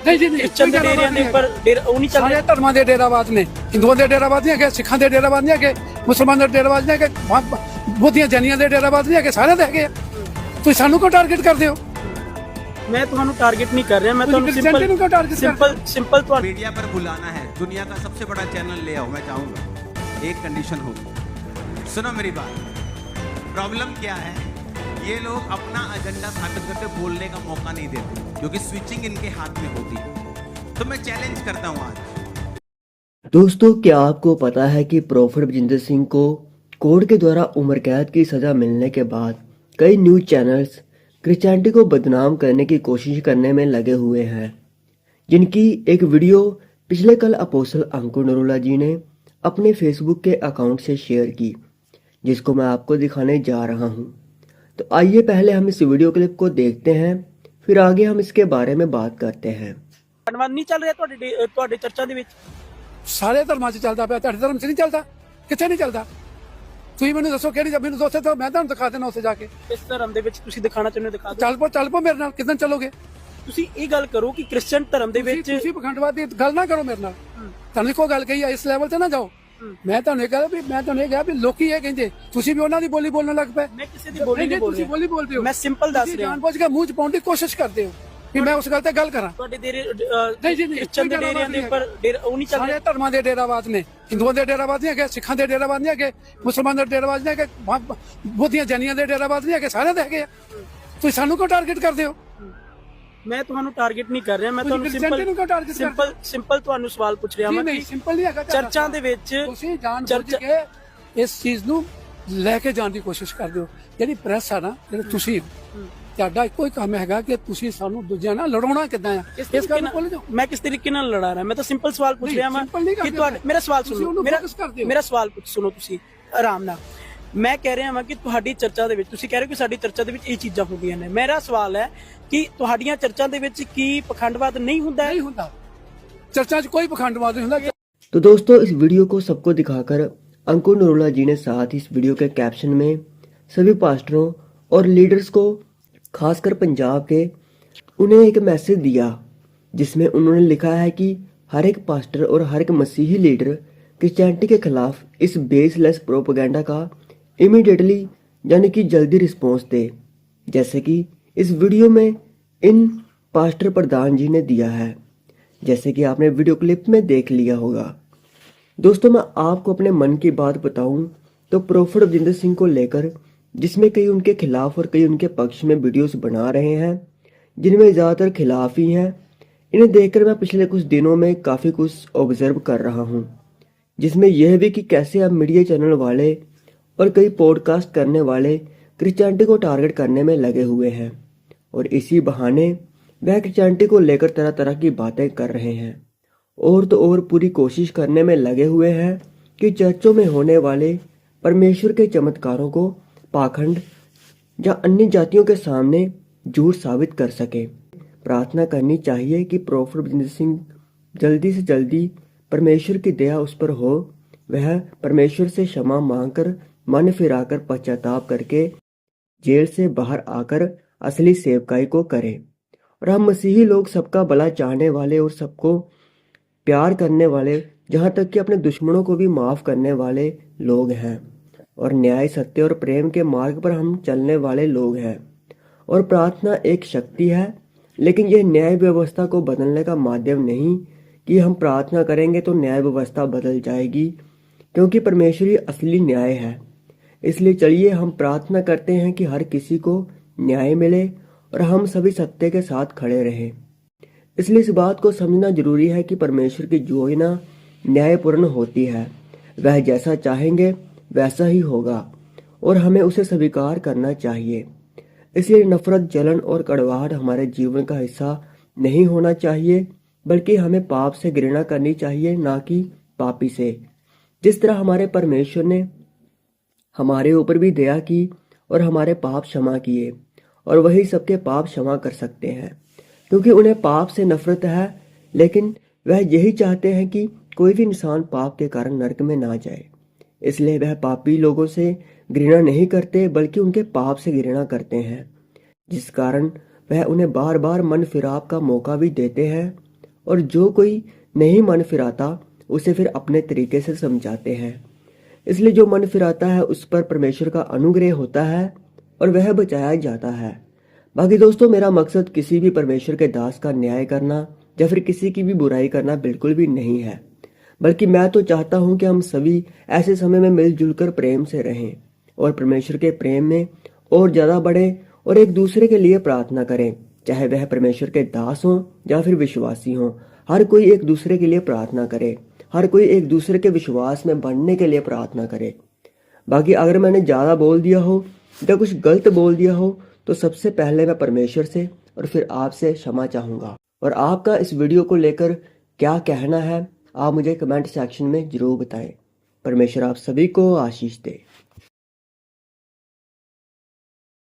ਨਹੀਂ ਜੀ, ਨਹੀਂ, क्रिश्चियन ਕੋਈ डेरिया के ਡੇਰਾਬਾਦ ऊपर वो नहीं चल ਸਾਰੇ रहे। ਧਰਮਾਂ ਦੇ ਡੇਰਾਬਾਦ ਨੇ, ਹਿੰਦੂਆਂ ਦੇ ਡੇਰਾਬਾਦ ਨਹੀਂ ਹੈਗੇ, ਸਿੱਖਾਂ ਦੇ ਡੇਰਾਬਾਦ ਨਹੀਂ ਹੈਗੇ, ਮੁਸਲਮਾਨਾਂ ਦੇ ਡੇਰਾਬਾਦ ਨਹੀਂ ਹੈਗੇ, ਬੁੱਧੀਆਂ ਜੈਨੀਆਂ ਦੇ ਡੇਰਾਬਾਦ ਨਹੀਂ ਹੈਗੇ, ਸਾਰਿਆਂ ਦੇ ਹੈਗੇ ਆ। ਤੁਸੀਂ ਸਾਨੂੰ ਕਿਉਂ ਟਾਰਗੇਟ ਕਰਦੇ ਹੋ? मैं ਤੁਹਾਨੂੰ टारगेट नहीं कर रहा, मैं ਤੁਸੀਂ Christianity ਨੂੰ ਕਿਉਂ target सिंपल तो मीडिया पर बुलाना है, दुनिया का सबसे बड़ा चैनल ले आओ, मैं चाहूंगा। एक कंडीशन होगी, सुनो मेरी बात। प्रॉब्लम क्या है, ये लोग अपना एजेंडा साबित करके बोलने का मौका नहीं देते, क्योंकि स्विचिंग इनके हाथ में होती है। तो मैं चैलेंज करता हूं आज। दोस्तों, क्या आपको पता है कि प्रोफेट बलजिंदर सिंह को कोर्ट के द्वारा उम्र कैद की सजा मिलने के बाद कई न्यूज चैनल्स क्रिश्चियनिटी को बदनाम करने की कोशिश करने में लगे हुए हैं, जिनकी एक वीडियो पिछले कल अपोस्टल अंकुर नरूला जी ने अपने फेसबुक के अकाउंट से शेयर की, जिसको मैं आपको दिखाने जा रहा हूं। तो आइए पहले हम इस वीडियो क्लिप को देखते हैं, फिर आगे हम इसके बारे में बात करते हैं। ਧੰਨਵਾਦ ਨਹੀਂ ਚੱਲ ਰਿਹਾ ਤੁਹਾਡੇ ਚਰਚਾ ਦੇ ਵਿੱਚ। ਸਾਰੇ ਧਰਮਾਂ 'ਚ ਚੱਲਦਾ ਪਿਆ, ਤੁਹਾਡੇ ਧਰਮ 'ਚ ਨਹੀਂ ਚੱਲਦਾ? ਕਿੱਥੇ ਨਹੀਂ ਚੱਲਦਾ? ਤੁਸੀਂ ਮੈਨੂੰ ਦੱਸੋ ਕਿਹੜੀ, ਮੈਨੂੰ ਦੱਸੋ ਤਾਂ ਮੈਂ ਤੁਹਾਨੂੰ ਦਿਖਾ ਦੇਣਾ ਉੱਥੇ ਜਾ ਕੇ। ਇਸ ਧਰਮ ਦੇ ਵਿੱਚ ਤੁਸੀਂ ਦਿਖਾਣਾ ਚਾਹੁੰਦੇ ਹੋ, ਦਿਖਾ ਦਿਓ। ਚੱਲ ਪੋ ਮੇਰੇ ਨਾਲ, ਕਿੱਦਾਂ ਚੱਲੋਗੇ? ਤੁਸੀਂ ਇਹ ਗੱਲ ਕਰੋ ਕਿ ਕ੍ਰਿਸਚੀਅਨ ਧਰਮ ਦੇ ਵਿੱਚ ਤੁਸੀਂ ਪਖੰਡਵਾਦ ਦੀ ਗੱਲ ਨਾ ਕਰੋ ਮੇਰੇ ਨਾਲ। ਤੁਹਾਨੂੰ ਕੋਈ ਗੱਲ ਕਹੀ ਆ, ਇਸ ਲੈਵਲ ਤੇ ਨਾ ਜਾਓ। ਮੈਂ ਤੁਹਾਨੂੰ ਇਹ ਕਿਹਾ ਵੀ ਲੋਕੀ ਇਹ ਕਹਿੰਦੇ, ਤੁਸੀਂ ਵੀ ਉਹਨਾਂ ਦੀ ਬੋਲੀ ਬੋਲਣ ਲੱਗ ਪਏ। ਮੈਂ ਕਿਸੇ ਦੀ ਬੋਲੀ ਨਹੀਂ ਬੋਲ ਤੁਸੀਂ ਰਿਹਾ, ਬੋਲੀ ਬੋਲਦੇ ਹੋ। ਮੈਂ ਸਿੰਪਲ ਦੱਸ ਰਿਹਾ। ਜਾਣਬੁੱਝ ਕੇ ਮੂੰਹ 'ਚ ਪਾਉਣ ਦੀ ਕੋਸ਼ਿਸ਼ ਕਰਦੇ ਹੋ ਕਿ ਮੈਂ ਉਸ ਗੱਲ ਤੇ ਗੱਲ ਕਰਾਂ। ਤੁਹਾਡੇ ਨਹੀਂ ਜੀ, ਨਹੀਂ, ਕ੍ਰਿਸਚੀਅਨ ਦੇ ਡੇਰਿਆਂ ਦੇ ਉੱਪਰ ਉਹ ਨਹੀਂ ਚੱਲ ਸਾਰੇ ਰਿਹਾ। ਧਰਮਾਂ ਦੇ ਡੇਰਾਬਾਦ ਨੇ, ਹਿੰਦੂਆਂ ਦੇ ਡੇਰਾਬਾਦ ਨਹੀਂ ਹੈਗੇ, ਸਿੱਖਾਂ ਦੇ ਡੇਰਾਬਾਦ ਨਹੀਂ ਹੈਗੇ, ਮੁਸਲਮਾਨਾਂ ਦੇ ਡੇਰਾਬਾਦ ਨਹੀਂ ਹੈਗੇ, ਬੁੱਧੀਆਂ ਜੈਨੀਆਂ ਦੇ ਡੇਰਾਬਾਦ ਨਹੀਂ ਹੈਗੇ, ਸਾਰਿਆਂ ਦੇ ਹੈਗੇ ਆ। ਤੁਸੀਂ ਸਾਨੂੰ ਕਿਉਂ ਟਾਰਗੇਟ ਕਰਦੇ ਹੋ? ਮੈਂ ਤੁਹਾਨੂੰ ਟਾਰਗੇਟ ਨਹੀਂ ਕਰ ਰਿਹਾ, ਮੈਂ ਤੁਹਾਨੂੰ Christianity ਨੂੰ ਕਿਉਂ target ਕਰਦੇ ਹੋ? ਸਿੰਪਲ ਤੁਹਾਨੂੰ ਸਵਾਲ ਪੁੱਛ ਰਿਹਾ ਮੈਂ ਨਹੀਂ, ਕਿ ਸਿੰਪਲ ਨਹੀਂ ਹੈਗਾ। ਚਰਚਾਂ ਦੇ ਵਿੱਚ ਤੁਸੀਂ ਜਾਣਬੁੱਝ ਕੇ ਇਸ ਚੀਜ਼ ਨੂੰ ਲੈ ਕੇ ਜਾਣ ਦੀ ਕੋਸ਼ਿਸ਼ ਕਰਦੇ ਹੋ। ਜਿਹੜੀ ਪ੍ਰੈਸ ਆ ਨਾ, ਜਿਹੜੇ ਤੁਸੀਂ, ਤੁਹਾਡਾ ਇੱਕੋ ਹੀ ਕੰਮ ਹੈਗਾ ਕਿ ਤੁਸੀਂ ਸਾਨੂੰ ਦੂਜਿਆਂ ਨਾਲ ਲੜਾਉਣਾ ਕਿੱਦਾਂ ਆ। ਇਸ ਗੱਲ ਨੂੰ ਭੁੱਲ ਜਾਓ। ਮੈਂ ਕਿਸ ਤਰੀਕੇ ਨਾਲ ਲੜਾ ਰਿਹਾ, ਮੈਂ ਤਾਂ ਸਿੰਪਲ ਸਵਾਲ ਪੁੱਛ ਰਿਹਾ ਮੈਂ ਕਿ ਤੁਹਾਡੇ ਮੇਰਾ ਸਵਾਲ ਸੁਣੋ, ਮੇਰਾ ਸਵਾਲ ਸੁਣੋ ਤੁਸੀਂ ਆਰਾਮ ਨਾਲ। ਮੈਂ ਕਹਿ ਰਿਹਾ ਹਾਂ ਕਿ ਤੁਹਾਡੀ ਚਰਚਾ ਦੇ ਵਿੱਚ ਤੁਸੀਂ ਕਹਿ ਰਹੇ ਹੋ ਕਿ ਸਾਡੀ ਚਰਚਾ ਦੇ ਵਿੱਚ ਇਹ ਚੀਜ਼ਾਂ ਹੁੰਦੀਆਂ ਨੇ। ਮੇਰਾ ਸਵਾਲ ਹੈ ਕਿ ਤੁਹਾਡੀਆਂ ਚਰਚਾ ਦੇ ਵਿੱਚ ਕੀ ਪਖੰਡਵਾਦ नहीं होता है? नहीं होता, चर्चा च कोई पखंडवाद नहीं होता। तो दोस्तों, इस वीडियो को सबको दिखाकर अंकुर नरूला जी ने साथ ही इस वीडियो के कैप्शन में सभी पास्टरों और लीडर्स को, खासकर पंजाब के, उन्हें एक मैसेज दिया, जिसमें उन्होंने लिखा है कि हर एक पास्टर और हर एक मसीही लीडर क्रिश्चियनिटी के खिलाफ इस बेसलेस प्रोपेगेंडा का इमीडिएटली यानी कि जल्दी रिस्पॉन्स दे, जैसे कि इस वीडियो में इन पास्टर प्रधान जी ने दिया है, जैसे कि आपने वीडियो क्लिप में देख लिया होगा। दोस्तों, मैं आपको अपने मन की बात बताऊं तो प्रोफेट बलजिंदर सिंह को लेकर, जिसमें कई उनके खिलाफ और कई उनके पक्ष में वीडियोस बना रहे हैं, जिनमें ज़्यादातर खिलाफ ही हैं, इन्हें देखकर मैं पिछले कुछ दिनों में काफ़ी कुछ ऑब्जर्व कर रहा हूं, जिसमें यह भी कि कैसे अब मीडिया चैनल वाले और कई पॉडकास्ट करने वाले क्रिश्चियनिटी को टारगेट करने में लगे हुए हैं, और इसी बहाने वह क्रिश्चियनिटी को लेकर तरह तरह की बातें कर रहे हैं, और तो और पूरी कोशिश करने में लगे हुए हैं कि चर्चों में होने वाले परमेश्वर के चमत्कारों को पाखंड या अन्य जातियों के सामने झूठ साबित कर सके। प्रार्थना करनी चाहिए कि प्रोफेट बलजिंदर सिंह जल्दी से जल्दी परमेश्वर की दया उस पर हो, वह परमेश्वर से क्षमा मांगकर मन फिराकर पश्चाताप करके जेल से बाहर आकर असली सेवकाई को करे। और हम मसीही लोग सबका भला चाहने वाले और सबको प्यार करने वाले, जहाँ तक कि अपने दुश्मनों को भी माफ़ करने वाले लोग हैं, और न्याय, सत्य और प्रेम के मार्ग पर हम चलने वाले लोग हैं। और प्रार्थना एक शक्ति है, लेकिन यह न्याय व्यवस्था को बदलने का माध्यम नहीं कि हम प्रार्थना करेंगे तो न्याय व्यवस्था बदल जाएगी, क्योंकि परमेश्वर ही असली न्याय है। इसलिए चलिए हम प्रार्थना करते हैं कि हर किसी को न्याय मिले और हम सभी सत्य के साथ खड़े रहें। इसलिए इस बात को समझना जरूरी है कि परमेश्वर की योजना न्यायपूर्ण होती है, वह जैसा चाहेंगे वैसा ही होगा, और हमें उसे स्वीकार करना चाहिए। इसलिए नफरत, जलन और कड़वाहट हमारे जीवन का हिस्सा नहीं होना चाहिए, बल्कि हमें पाप से घृणा करनी चाहिए, ना कि पापी से। जिस तरह हमारे परमेश्वर ने हमारे ऊपर भी दया की और हमारे पाप क्षमा किए, और वही सबके पाप क्षमा कर सकते हैं, क्योंकि उन्हें पाप से नफरत है, लेकिन वह यही चाहते हैं कि कोई भी इंसान पाप के कारण नरक में ना जाए। इसलिए वह पापी लोगों से घृणा नहीं करते, बल्कि उनके पाप से घृणा करते हैं, जिस कारण वह उन्हें बार बार मन फिराव का मौका भी देते हैं और जो कोई नहीं मन फिराता उसे फिर अपने तरीके से समझाते हैं। इसलिए जो मन फिराता है उस पर परमेश्वर का अनुग्रह होता है और वह बचाया जाता है। बाकी दोस्तों, मेरा मकसद किसी भी परमेश्वर के दास का न्याय करना या फिर किसी की भी बुराई करना बिल्कुल भी नहीं है, बल्कि मैं तो चाहता हूं कि हम सभी ऐसे समय में मिलजुल कर प्रेम से रहें और परमेश्वर के प्रेम में और ज़्यादा बढ़े और एक दूसरे के लिए प्रार्थना करें, चाहे वह परमेश्वर के दास हों या फिर विश्वासी हों। हर कोई एक दूसरे के लिए प्रार्थना करे, हर कोई एक दूसरे के विश्वास में बढ़ने के लिए प्रार्थना करे। बाकी अगर मैंने ज़्यादा बोल दिया हो या कुछ गलत बोल दिया हो तो सबसे पहले मैं परमेश्वर से और फिर आपसे क्षमा चाहूँगा। और आपका इस वीडियो को लेकर क्या कहना है आप मुझे कमेंट सेक्शन में ज़रूर बताएं। परमेश्वर आप सभी को आशीष दे।